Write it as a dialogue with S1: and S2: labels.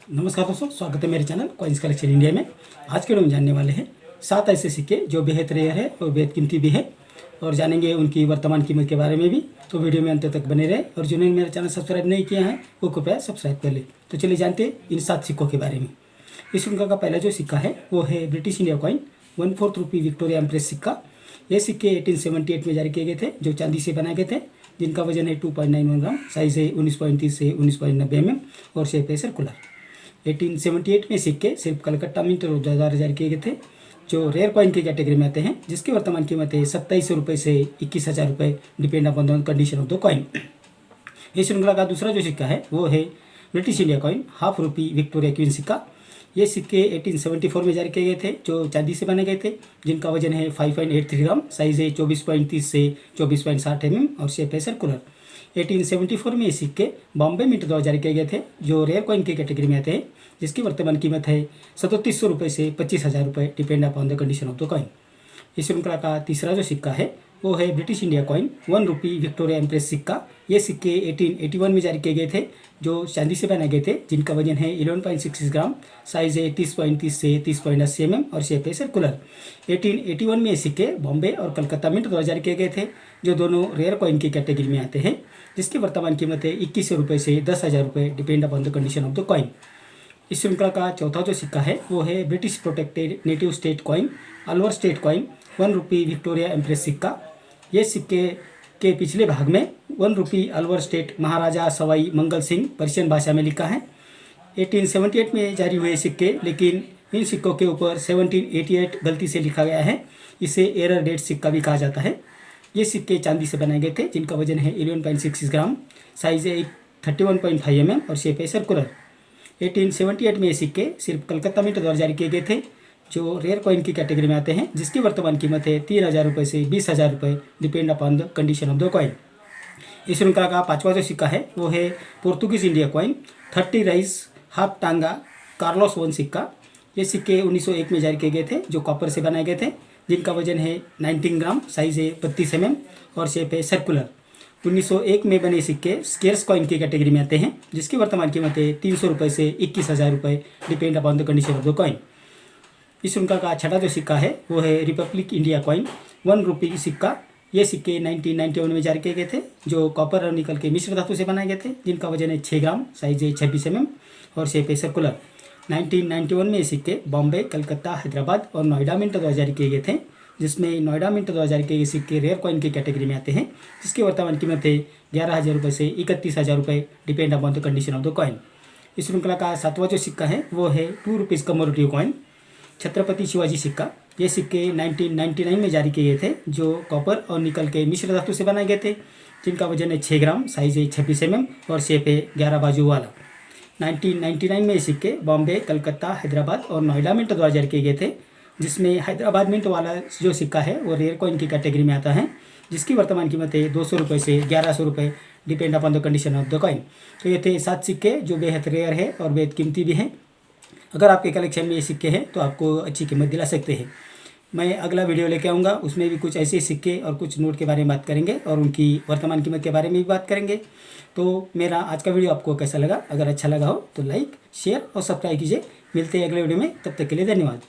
S1: नमस्कार दोस्तों, स्वागत है मेरे चैनल कॉइन्स कलेक्शन इंडिया में। आज के वीडियो में जानने वाले हैं 7 ऐसे सिक्के जो बेहद रेयर है और बेहद कीमती भी है, और जानेंगे उनकी वर्तमान कीमत के बारे में भी। तो वीडियो में अंत तक बने रहे, और जिन्होंने मेरा चैनल सब्सक्राइब नहीं किया है वो कृपया सब्सक्राइब कर ले। तो चलिए जानते हैं इन 7 सिक्कों के बारे में। इस श्रृंखला का पहला जो सिक्का है वो है ब्रिटिश इंडिया कॉइन 1/4 रुपये विक्टोरिया एम्प्रेस सिक्का। ये सिक्के 1878 में जारी किए गए थे, जो चांदी से बनाए गए थे, जिनका वजन है 2.91 ग्राम, साइज है 19.30 से 19.90 mm और शेप है सर्कुलर। 1878 में सिक्के सिर्फ कलकत्ता मिंट और बाजार जारी किए गए थे, जो रेयर कॉइन की कैटेगरी में आते हैं, जिसकी वर्तमान कीमत है 2700 रुपये से 21,000 रुपये, depend upon the condition of the coin. इस श्रृंखला का दूसरा जो सिक्का है वो है ब्रिटिश इंडिया कॉइन ½ रुपये विक्टोरिया क्वीन सिक्का। ये सिक्के 1874 में जारी किए गए थे, जो चांदी से बने गए थे, जिनका वजन है 5.83 ग्राम, साइज है 24.30 से 24.60 mm और शेप है सर्कुलर। 1874 में ये सिक्के बॉम्बे मिंट द्वारा जारी किए गए थे, जो रेयर कॉइन की कैटेगरी में आते हैं, जिसकी वर्तमान कीमत है 3700 रुपये से 25,000 रुपये, depend upon the condition of the coin. इस श्रृंखला का तीसरा जो सिक्का है वो है ब्रिटिश इंडिया कॉइन 1 रुपये विक्टोरिया एम्प्रेस सिक्का। ये सिक्के 1881 में जारी किए गए थे, जो चांदी से बनाए गए थे, जिनका वजन है 11.66 ग्राम, साइज है 30.30 से 30.80 mm और शेप है सर्कुलर। 1881 में ये सिक्के बॉम्बे और कलकत्ता मिंट द्वारा जारी किए गए थे, जो दोनों रेयर कॉइन की कैटेगरी में आते हैं, जिसकी वर्तमान कीमत है 2100 रुपये से 10,000 रुपये, depend upon the condition of the coin. इस श्रृंखला का चौथा जो सिक्का है वो है British protected native state coin Alwar state coin 1 रुपये विक्टोरिया एम्प्रेस सिक्का। ये सिक्के के पिछले भाग में 1 रुपये अलवर स्टेट महाराजा सवाई मंगल सिंह पर्शियन भाषा में लिखा है। 1878 में जारी हुए सिक्के, लेकिन इन सिक्कों के ऊपर 1788 गलती से लिखा गया है। इसे एरर डेट सिक्का भी कहा जाता है। ये सिक्के चांदी से बनाए गए थे, जिनका वजन है 11.66 ग्राम, साइज है 31.5 mm और शेप है सर्कुलर। 1878 में ये सिक्के सिर्फ कलकत्ता मिंट द्वारा जारी किए गए थे, जो रेयर कॉइन की कैटेगरी में आते हैं, जिसकी वर्तमान कीमत है 3,000 रुपये से 20,000 रुपये, depend upon the condition of the coin. इस श्रृंखला का पांचवा जो सिक्का है वो है Portuguese India coin 30 rice half टांगा कार्लोस 1 सिक्का। ये सिक्के 1901 में जारी किए गए थे, जो कॉपर से बनाए गए थे, जिनका वजन है 19 ग्राम, साइज है 32 mm और शेप है सर्कुलर। 1901 में बने सिक्के स्केर्स कॉइन की कैटेगरी में आते हैं, जिसकी वर्तमान कीमत है 300 रुपये से 21,000 रुपये, depend upon the condition of the coin. इस श्रृंखला का छठा जो सिक्का है वो है रिपब्लिक इंडिया कॉइन 1 रुपये सिक्का। ये सिक्के 1991 में जारी किए गए थे, जो कॉपर और निकल के मिश्र धातु से बनाए गए थे, जिनका वजन है 6 ग्राम, साइज है 26 mm और शेप है सर्कुलर। 1991 में ये सिक्के बॉम्बे, कलकत्ता, हैदराबाद और नोएडा मिंट द्वारा जारी किए गए थे, जिसमें नोएडा मिंट द्वारा जारी किए गए सिक्के रेयर कॉइन की कैटेगरी में आते हैं, जिसकी वर्तमान कीमत है 11,000 रुपये से 31,000 रुपये, depend upon the condition of the coin. इस श्रृंखला का सातवां जो सिक्का है वो है 2 rupees commodity coin Chhatrapati Shivaji सिक्का। ये सिक्के 1999 में जारी किए गए थे, जो कॉपर और निकल के मिश्र धातु से बनाए गए थे, जिनका वजन है 6 ग्राम, साइज है 26 mm और शेप है 11 बाजू वाला। 1999 में ये सिक्के बॉम्बे, कलकत्ता, हैदराबाद और नोएडा मिंट द्वारा जारी किए गए थे, जिसमें हैदराबाद मिंट वाला जो सिक्का है वो रेयर कॉइन की कैटेगरी में आता है, जिसकी वर्तमान कीमत है 200 रुपये से 1100 रुपये, depend upon the condition of the coin. तो ये थे 7 सिक्के जो बेहद रेयर है और बेहद कीमती भी हैं। अगर आपके कलेक्शन में ये सिक्के हैं तो आपको अच्छी कीमत दिला सकते हैं। मैं अगला वीडियो लेके आऊँगा, उसमें भी कुछ ऐसे सिक्के और कुछ नोट के बारे में बात करेंगे और उनकी वर्तमान कीमत के बारे में भी बात करेंगे। तो मेरा आज का वीडियो आपको कैसा लगा? अगर अच्छा लगा हो तो लाइक, शेयर और सब्सक्राइब कीजिए। मिलते हैं अगले वीडियो में, तब तक के लिए धन्यवाद।